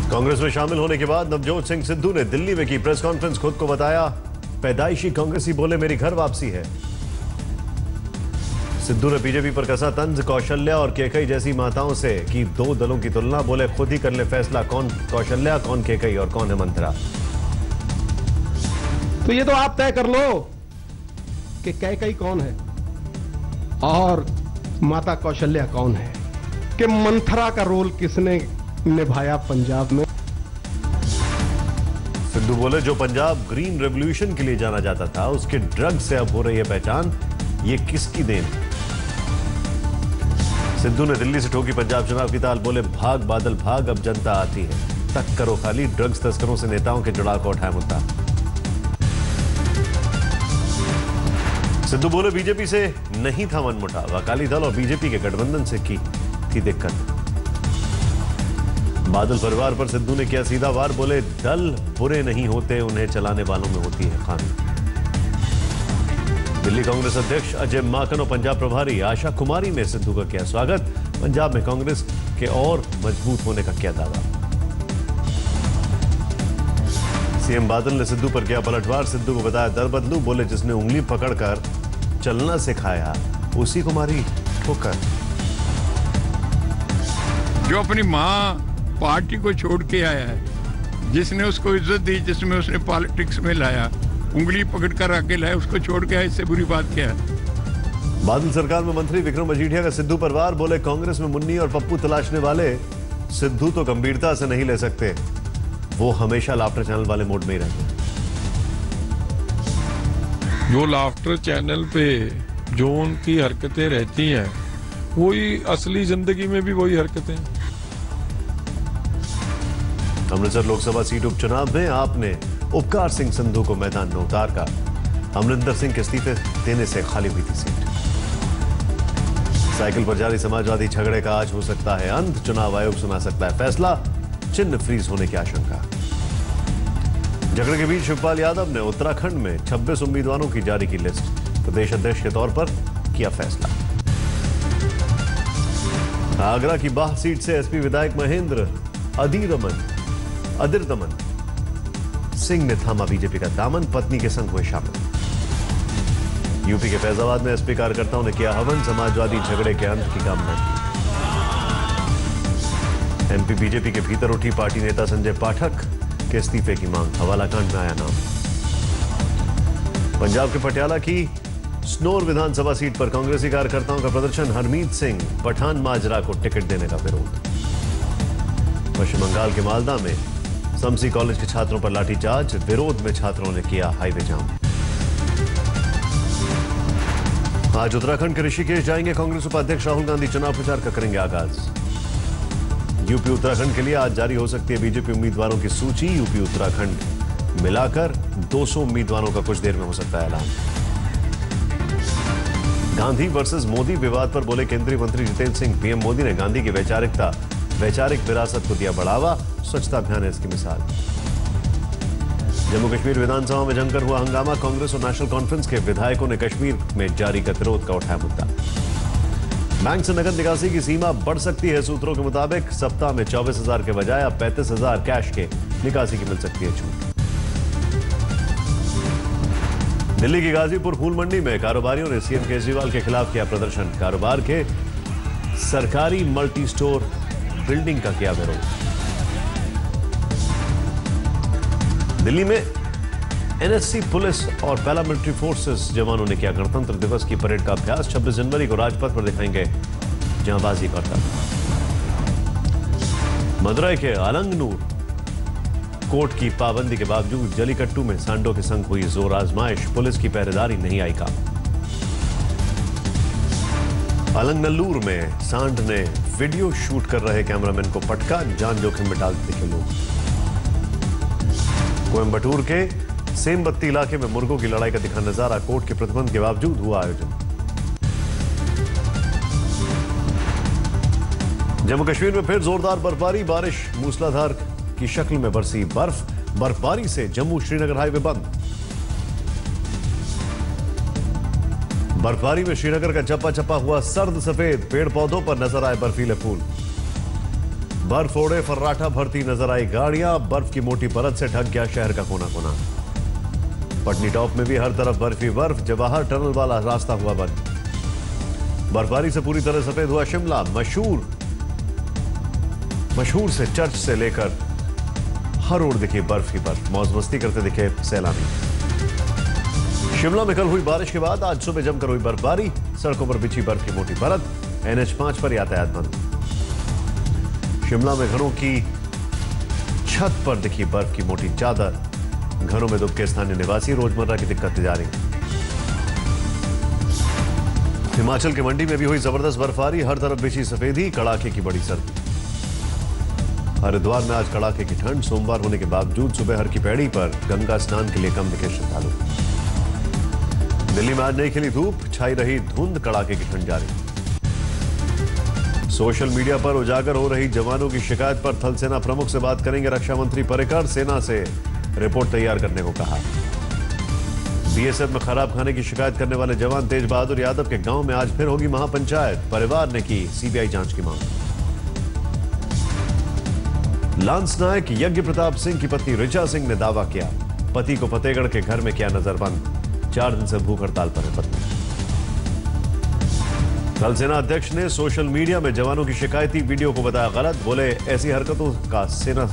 कांग्रेस में शामिल होने के बाद नवजोत सिंह सिद्धू ने दिल्ली में की प्रेस कॉन्फ्रेंस। खुद को बताया पैदाइशी कांग्रेसी, बोले मेरी घर वापसी है। सिद्धू ने बीजेपी पर कसा तंज। कौशल्या और केकई जैसी माताओं से की दो दलों की तुलना, बोले खुद ही कर ले फैसला कौन कौशल्या, कौन केकई और कौन है मंत्रा। तो ये तो आप तय कर लो कि केकई कौन है और माता कौशल्या कौन है, कि मंथरा का रोल किसने निभाया पंजाब में। सिद्धू बोले जो पंजाब ग्रीन रेवोल्यूशन के लिए जाना जाता था, उसके ड्रग से अब हो रही है पहचान, ये किसकी देन। सिद्धू ने दिल्ली से ठोकी पंजाब चुनाव की ताल, बोले भाग बादल भाग, अब जनता आती है, तक करो खाली। ड्रग्स तस्करों से नेताओं के जुड़ाव को उठाया मुद्दा। सिद्धू बोले बीजेपी से नहीं था मनमुटाव, अकाली दल और बीजेपी के गठबंधन से की थी दिक्कत। बादल परिवार पर सिद्धू ने किया सीधा वार, बोले दल बुरे नहीं होते, उन्हें चलाने वालों में होती है खामी। दिल्ली कांग्रेस अध्यक्ष अजय माकन और पंजाब प्रभारी आशा कुमारी ने सिद्धू का किया स्वागत। पंजाब में कांग्रेस के और मजबूत होने का किया दावा। सीएम बादल ने सिद्धू पर किया पलटवार, सिद्धू को बताया दर बदलू, बोले जिसने उंगली पकड़कर चलना सिखाया उसी को मारी ठोकर। जो अपनी मां पार्टी को छोड़ के आया है, जिसने उसको इज्जत दी, जिसमें उसने पॉलिटिक्स में लाया, उंगली पकड़ कर आके लाया, उसको छोड़ के आया, इससे बुरी बात क्या है। बादल सरकार में मंत्री विक्रम मजीठिया का सिद्धू पर वार, बोले कांग्रेस में मुन्नी और पप्पू तलाशने वाले सिद्धू तो गंभीरता से नहीं ले सकते, वो हमेशा लाफ्टर चैनल वाले मोड में ही रहते हैं। जो लाफ्टर चैनल पे जो उनकी हरकतें रहती हैं, वही असली जिंदगी में भी वही हरकतें। अमृतसर लोकसभा सीट उपचुनाव में आपने उपकार सिंह संधू को मैदान में उतार का, अमरिंदर सिंह के इस्तीफे देने से खाली हुई थी सीट। साइकिल पर जारी समाजवादी झगड़े का आज हो सकता है अंत, चुनाव आयोग सुना सकता है फैसला, चिन्ह फ्रीज होने की आशंका। झगड़े के बीच शिवपाल यादव ने उत्तराखंड में 26 उम्मीदवारों की जारी की लिस्ट, प्रदेश अध्यक्ष के तौर पर किया फैसला। आगरा की बाह सीट से एसपी विधायक महेंद्र अधीर दमन सिंह ने थामा बीजेपी का दामन, पत्नी के संग हुए शामिल। यूपी के फैजाबाद में एसपी कार्यकर्ताओं ने किया हवन, समाजवादी झगड़े के अंत की कामना की। एमपी बीजेपी के भीतर उठी पार्टी नेता संजय पाठक के इस्तीफे की मांग, हवाला कांड में आया नाम। पंजाब के पटियाला की स्नोर विधानसभा सीट पर कांग्रेसी कार्यकर्ताओं का प्रदर्शन, हरमीत सिंह पठान माजरा को टिकट देने का विरोध। पश्चिम बंगाल के मालदा में समसी कॉलेज के छात्रों पर लाठीचार्ज, विरोध में छात्रों ने किया हाईवे जाम। आज उत्तराखंड के ऋषिकेश जाएंगे कांग्रेस उपाध्यक्ष राहुल गांधी, चुनाव प्रचार का करेंगे आगाज। यूपी उत्तराखंड के लिए आज जारी हो सकती है बीजेपी उम्मीदवारों की सूची, यूपी उत्तराखंड मिलाकर 200 उम्मीदवारों का कुछ देर में हो सकता है ऐलान। गांधी वर्सेस मोदी विवाद पर बोले केंद्रीय मंत्री जितेंद्र सिंह, पीएम मोदी ने गांधी की वैचारिक विरासत को दिया बढ़ावा, स्वच्छता अभियान है इसकी मिसाल। जम्मू कश्मीर विधानसभा में जमकर हुआ हंगामा, कांग्रेस और नेशनल कॉन्फ्रेंस के विधायकों ने कश्मीर में जारी गतिरोध का उठाया मुद्दा। बैंक से नकद निकासी की सीमा बढ़ सकती है सूत्रों के मुताबिक, सप्ताह में 24,000 के बजाय अब 35,000 कैश के निकासी की मिल सकती है छूट। दिल्ली की गाजीपुर फूल मंडी में कारोबारियों ने सीएम केजरीवाल के खिलाफ किया प्रदर्शन, कारोबार के सरकारी मल्टी स्टोर बिल्डिंग का किया विरोध। दिल्ली में एनएससी पुलिस और पैरामिलिट्री फोर्सेस जवानों ने किया गणतंत्र दिवस की परेड का अभ्यास, 26 जनवरी को राजपथ पर दिखाएंगे जांबाजी करतब। मदुरई के अलंगनूर कोर्ट की पाबंदी के बावजूद जलीकट्टू में सांडों के संग हुई जोर आजमाइश, पुलिस की पहरेदारी नहीं आई काम। अलंगनल्लूर में सांड ने वीडियो शूट कर रहे कैमरामैन को पटका, जान जोखिम में डाल दिखे लोग। कोयंबटूर के सेमबत्ती इलाके में मुर्गों की लड़ाई का दिखा नजारा, कोर्ट के प्रतिबंध के बावजूद हुआ आयोजन। जम्मू कश्मीर में फिर जोरदार बर्फबारी, बारिश मूसलाधार की शक्ल में बरसी बर्फबारी से जम्मू श्रीनगर हाईवे बंद। बर्फबारी में श्रीनगर का चप्पा चप्पा हुआ सर्द सफेद, पेड़ पौधों पर नजर आए बर्फीले फूल। बर्फ ओढ़े फर्राटा भरती नजर आई गाड़ियां, बर्फ की मोटी परत से ढक गया शहर का कोना कोना। पटनी टॉप में भी हर तरफ बर्फ ही बर्फ, जवाहर टनल वाला रास्ता हुआ बंद। बर्फबारी से पूरी तरह सफेद हुआ शिमला, मशहूर से चर्च से लेकर हर ओर दिखी बर्फ ही बर्फ, मौज मस्ती करते दिखे सैलानी। शिमला में कल हुई बारिश के बाद आज सुबह जमकर हुई बर्फबारी, सड़कों पर बिछी बर्फ की मोटी परत, NH5 पर यातायात बंद। शिमला में घरों की छत पर दिखी बर्फ की मोटी चादर, घरों में दुबके स्थानीय निवासी रोजमर्रा की दिक्कत जारी। हिमाचल के मंडी में भी हुई जबरदस्त बर्फबारी, हर तरफ बिछी सफेदी, कड़ाके की बड़ी सर्दी। हरिद्वार में आज कड़ाके की ठंड, सोमवार होने के बावजूद सुबह हर की पैड़ी पर गंगा स्नान के लिए कम दिखे श्रद्धालु। दिल्ली में आज नहीं खिली धूप, छाई रही धुंध, कड़ाके की ठंड जारी। सोशल मीडिया पर उजागर हो रही जवानों की शिकायत पर थल सेना प्रमुख से बात करेंगे रक्षा मंत्री पर्रिकर, सेना से रिपोर्ट तैयार करने को कहा। बीएसएफ में खराब खाने की शिकायत करने वाले जवान तेज बहादुर यादव के गांव में आज फिर होगी महापंचायत, परिवार ने की सीबीआई जांच की मांग। लांस नायक यज्ञ प्रताप सिंह की पत्नी ऋचा सिंह ने दावा किया, पति को फतेहगढ़ के घर में किया नजरबंद, 4 दिन से भूख हड़ताल पर है पत्नी। थल सेना अध्यक्ष ने सोशल मीडिया में जवानों की शिकायती वीडियो को बताया गलत, बोले ऐसी हरकतों का सेना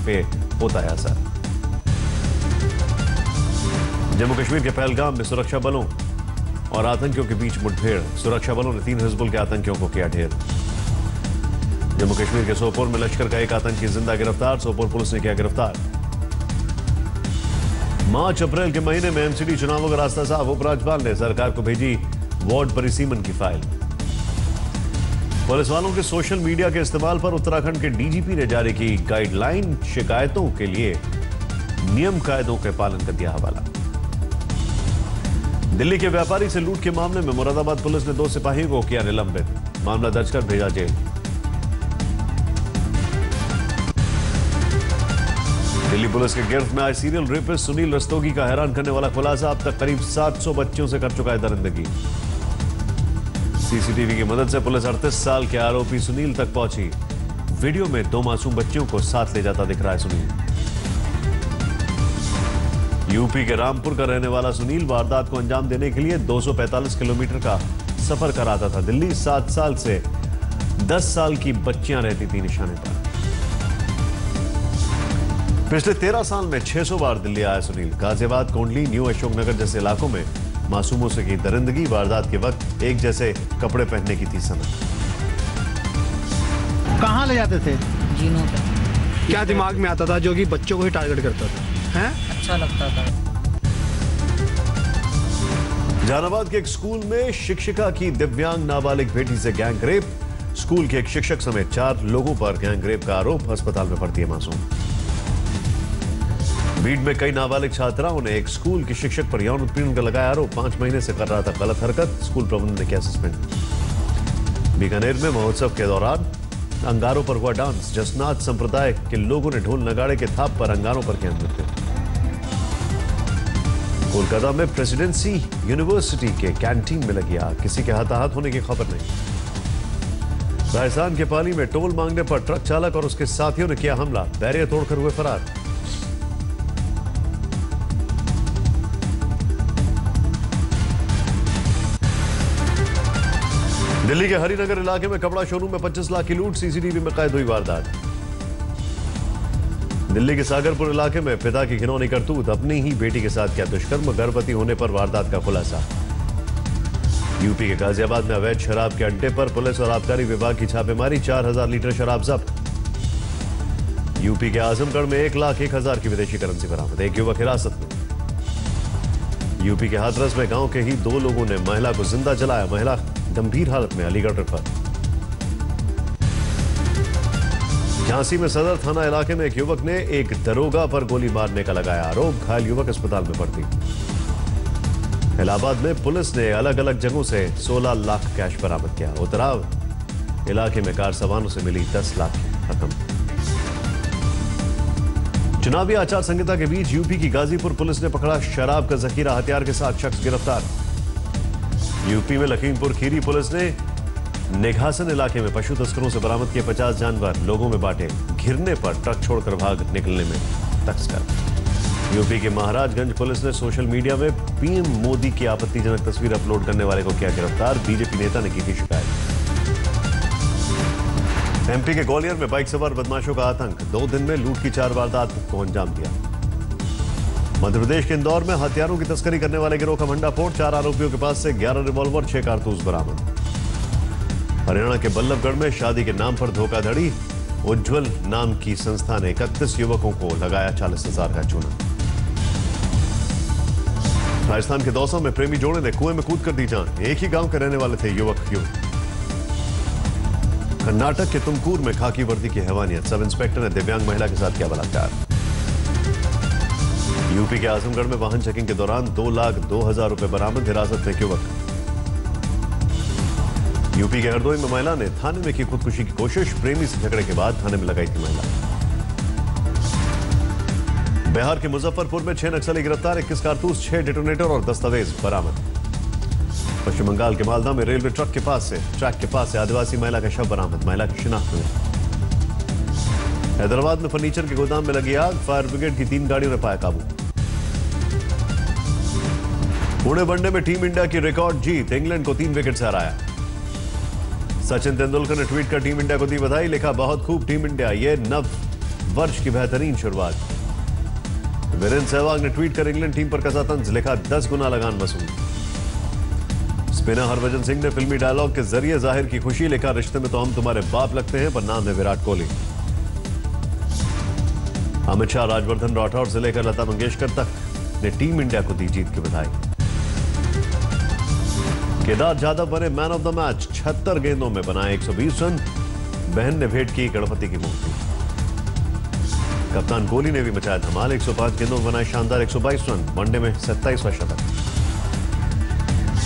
पे होता है असर। जम्मू कश्मीर के पहलगाम में सुरक्षा बलों और आतंकियों के बीच मुठभेड़, सुरक्षा बलों ने 3 हिजबुल के आतंकियों को किया ढेर। जम्मू कश्मीर के सोपोर में लश्कर का एक आतंकी जिंदा गिरफ्तार, सोपोर पुलिस ने किया गिरफ्तार। मार्च अप्रैल के महीने में एमसीडी चुनावों का रास्ता साफ, उपराज्यपाल ने सरकार को भेजी वार्ड परिसीमन की फाइल। पुलिस वालों के सोशल मीडिया के इस्तेमाल पर उत्तराखंड के डीजीपी ने जारी की गाइडलाइन, शिकायतों के लिए नियम कायदों के पालन का दिया हवाला। दिल्ली के व्यापारी से लूट के मामले में मुरादाबाद पुलिस ने 2 सिपाहियों को किया निलंबित, मामला दर्ज कर भेजा जेल। दिल्ली पुलिस के गिरफ्त में आए सीरियल रेपिस्ट सुनील रस्तोगी का हैरान करने वाला खुलासा, अब तक करीब 700 बच्चियों से कर चुका है दरिंदगी। सीसीटीवी की मदद से पुलिस 38 साल के आरोपी सुनील तक पहुंची। वीडियो में 2 मासूम बच्चियों को साथ ले जाता दिख रहा है सुनील। यूपी के रामपुर का रहने वाला सुनील वारदात को अंजाम देने के लिए 245 किलोमीटर का सफर कराता था दिल्ली। 7 साल से 10 साल की बच्चियां रहती थी निशाने पर। पिछले 13 साल में 600 बार दिल्ली आया सुनील। गाजियाबाद, कोंडली, न्यू अशोकनगर जैसे इलाकों में मासूमों से की दरिंदगी, वारदात के वक्त एक जैसे कपड़े पहनने की थी सनत। कहाँ ले जाते थे? जीनों पे। क्या दिमाग में आता था जो कि बच्चों को ही टारगेट करता था? हैं? अच्छा लगता था। जहानाबाद के एक स्कूल में शिक्षिका की दिव्यांग नाबालिग बेटी से गैंग रेप, स्कूल के एक शिक्षक समेत 4 लोगों पर गैंग रेप का आरोप, अस्पताल में भर्ती है मासूम। बीड में कई नाबालिग छात्राओं ने एक स्कूल के शिक्षक पर यौन उत्पीड़न का लगाया आरोप, 5 महीने से कर रहा था गलत हरकत, स्कूल प्रबंधन ने किया सस्पेंड। बीकानेर में महोत्सव के दौरान अंगारों पर हुआ डांस, जसनाथ संप्रदाय के लोगों ने ढोल नगाड़े के थाप पर अंगारों पर किया नृत्य। कोलकाता में प्रेसिडेंसी यूनिवर्सिटी के कैंटीन में लगी आग, किसी के हताहत होने की खबर नहीं। राजस्थान के पाली में टोल मांगने पर ट्रक चालक और उसके साथियों ने किया हमला, बैरियर तोड़कर हुए फरार। दिल्ली के हरिनगर इलाके में कपड़ा शोरूम में 25 लाख की लूट, सीसीटीवी में कैद हुई वारदात। दिल्ली के सागरपुर इलाके में पिता की घिनौनी करतूत, अपनी ही बेटी के साथ किया दुष्कर्म, गर्भवती होने पर वारदात का खुलासा। यूपी के गाजियाबाद में अवैध शराब के अड्डे पर पुलिस और आबकारी विभाग की छापेमारी, 4000 लीटर शराब जब्त। यूपी के आजमगढ़ में 1,01,000 की विदेशी करेंसी बरामद, एक युवक हिरासत में। यूपी के हाथरस में गांव के ही 2 लोगों ने महिला को जिंदा जलाया, महिला गंभीर हालत में अलीगढ़ रेफर। झांसी में सदर थाना इलाके में एक युवक ने एक दरोगा पर गोली मारने का लगाया आरोप, घायल युवक अस्पताल में भर्ती। इलाहाबाद में पुलिस ने अलग अलग जगहों से 16 लाख कैश बरामद किया। उतराव इलाके में कार सवारों से मिली 10 लाख रकम। चुनावी आचार संहिता के बीच यूपी की गाजीपुर पुलिस ने पकड़ा शराब का जखीरा, हथियार के साथ शख्स गिरफ्तार। यूपी में लखीमपुर खीरी पुलिस ने नेघासन इलाके में पशु तस्करों से बरामद किए 50 जानवर, लोगों में बांटे, घिरने पर ट्रक छोड़कर भाग निकलने में तस्कर। यूपी के महाराजगंज पुलिस ने सोशल मीडिया में पीएम मोदी की आपत्तिजनक तस्वीर अपलोड करने वाले को किया गिरफ्तार। बीजेपी नेता ने की थी शिकायत। एमपी के ग्वालियर में बाइक सवार बदमाशों का आतंक, 2 दिन में लूट की 4 वारदात को अंजाम दिया। मध्य प्रदेश के इंदौर में हथियारों की तस्करी करने वाले गिरोह का भंडाफोड़, 4 आरोपियों के पास से 11 रिवॉल्वर, 6 कारतूस बरामद। हरियाणा के बल्लभगढ़ में शादी के नाम पर धोखाधड़ी, उज्जवल नाम की संस्था ने 31 युवकों को लगाया 40,000 का चूना। राजस्थान के दौसा में प्रेमी जोड़े ने कुएं में कूद कर दी जान, एक ही गांव के रहने वाले थे युवक युवती। कर्नाटक के तुमकुर में खाकी वर्दी की हैवानियत, सब इंस्पेक्टर ने दिव्यांग महिला के साथ किया बलात्कार। यूपी के आजमगढ़ में वाहन चेकिंग के दौरान 2,02,000 रुपए बरामद, हिरासत में युवक। यूपी के हरदोई में महिला ने थाने में की खुदकुशी की कोशिश, प्रेमी से झगड़े के बाद थाने में लगाई थी महिला। बिहार के मुजफ्फरपुर में 6 नक्सली गिरफ्तार, 21 कारतूस, 6 डेटोनेटर और दस्तावेज बरामद। पश्चिम बंगाल के मालदा में रेलवे ट्रैक के पास से आदिवासी महिला का शव बरामद, महिला की शिनाख्त हुई। हैदराबाद में फर्नीचर के गोदाम में लगी आग, फायर ब्रिगेड की 3 गाड़ियों ने पाया काबू। पुणे वनडे में टीम इंडिया की रिकॉर्ड जीत, इंग्लैंड को 3 विकेट से हराया। सचिन तेंदुलकर ने ट्वीट कर टीम इंडिया को दी बधाई, लिखा बहुत खूब टीम इंडिया, ये नव वर्ष की बेहतरीन शुरुआत। वीरेंद्र सहवाग ने ट्वीट कर इंग्लैंड टीम पर कसा तंज, लिखा 10 गुना लगान वसूल। स्पिनर हरभजन सिंह ने फिल्मी डायलॉग के जरिए जाहिर की खुशी, लिखा रिश्ते में तो हम तुम्हारे बाप लगते हैं पर नाम है विराट कोहली। अमित शाह, राजवर्धन राठौर से लेकर लता मंगेशकर तक ने टीम इंडिया को दी जीत की बधाई। केदार जाधव बने मैन ऑफ द मैच, 76 गेंदों में बनाए 120 रन, बहन ने भेंट की गणपति की मूर्ति। कप्तान कोहली ने भी मचाया धमाल, 105 गेंदों में बनाए शानदार 122 रन, वनडे में 27वां शतक।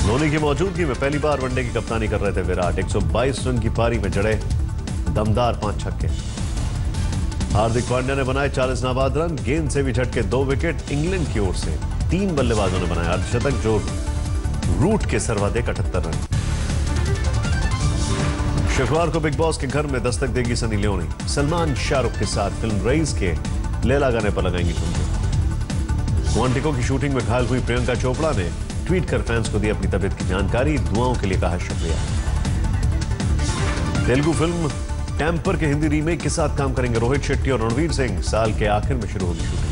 धोनी की मौजूदगी में पहली बार वनडे की कप्तानी कर रहे थे विराट, 122 रन की पारी में जड़े दमदार 5 छक्के। हार्दिक पांड्या ने बनाए 40 नाबाद रन, गेंद से भी झटके 2 विकेट। इंग्लैंड की ओर से 3 बल्लेबाजों ने बनाए अर्धशतक, जो रूट के सर्वाधिक 78 रन। शुक्रवार को बिग बॉस के घर में दस्तक देगी सनी लियोनी, सलमान शाहरुख के साथ फिल्म रईस के लैला गाने पर लगाएंगी ठुमके। क्वांटिको की शूटिंग में घायल हुई प्रियंका चोपड़ा ने ट्वीट कर फैंस को दी अपनी तबीयत की जानकारी, दुआओं के लिए कहा शुक्रिया। तेलुगु फिल्म टेम्पर के हिंदी रीमेक के साथ काम करेंगे रोहित शेट्टी और रणवीर सिंह, साल के आखिर में शुरू होगी शूटिंग।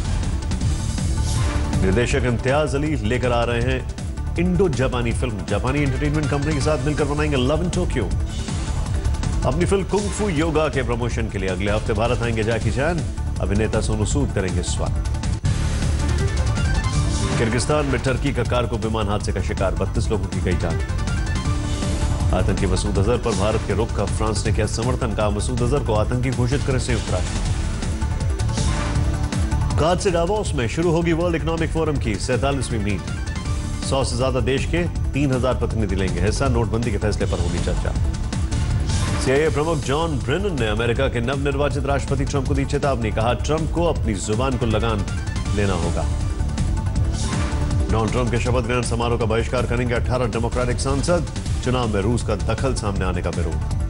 निर्देशक इम्तियाज अली लेकर आ रहे हैं इंडो जापानी फिल्म, जापानी एंटरटेनमेंट कंपनी के साथ मिलकर बनाएंगे लव इन टोक्यो। अपनी फिल्म कुंग फू योगा के प्रमोशन के लिए अगले हफ्ते भारत आएंगे जैकी चैन, अभिनेता सोनू सूद करेंगे स्वागत। किर्गिस्तान में टर्की का कारगो विमान हादसे का शिकार, 32 लोगों की गई जान। आतंकी मसूद अजहर पर भारत के रुख का फ्रांस ने किया समर्थन, कहा मसूद अजहर को आतंकी घोषित करे संयुक्त राष्ट्र। आज से डावोस में शुरू होगी वर्ल्ड इकोनॉमिक फोरम की 47वीं मीट, 100 से ज्यादा देश के 3000 प्रतिनिधि लेंगे हिस्सा, नोटबंदी के फैसले पर होगी चर्चा। सीआईए प्रमुख जॉन ब्रेनन ने अमेरिका के नवनिर्वाचित राष्ट्रपति ट्रंप को दी चेतावनी, कहा ट्रंप को अपनी जुबान को लगाम लेना होगा। डोनाल्ड ट्रंप के शपथ ग्रहण समारोह का बहिष्कार करेंगे 18 डेमोक्रेटिक सांसद, चुनाव में रूस का दखल सामने आने का विरोध।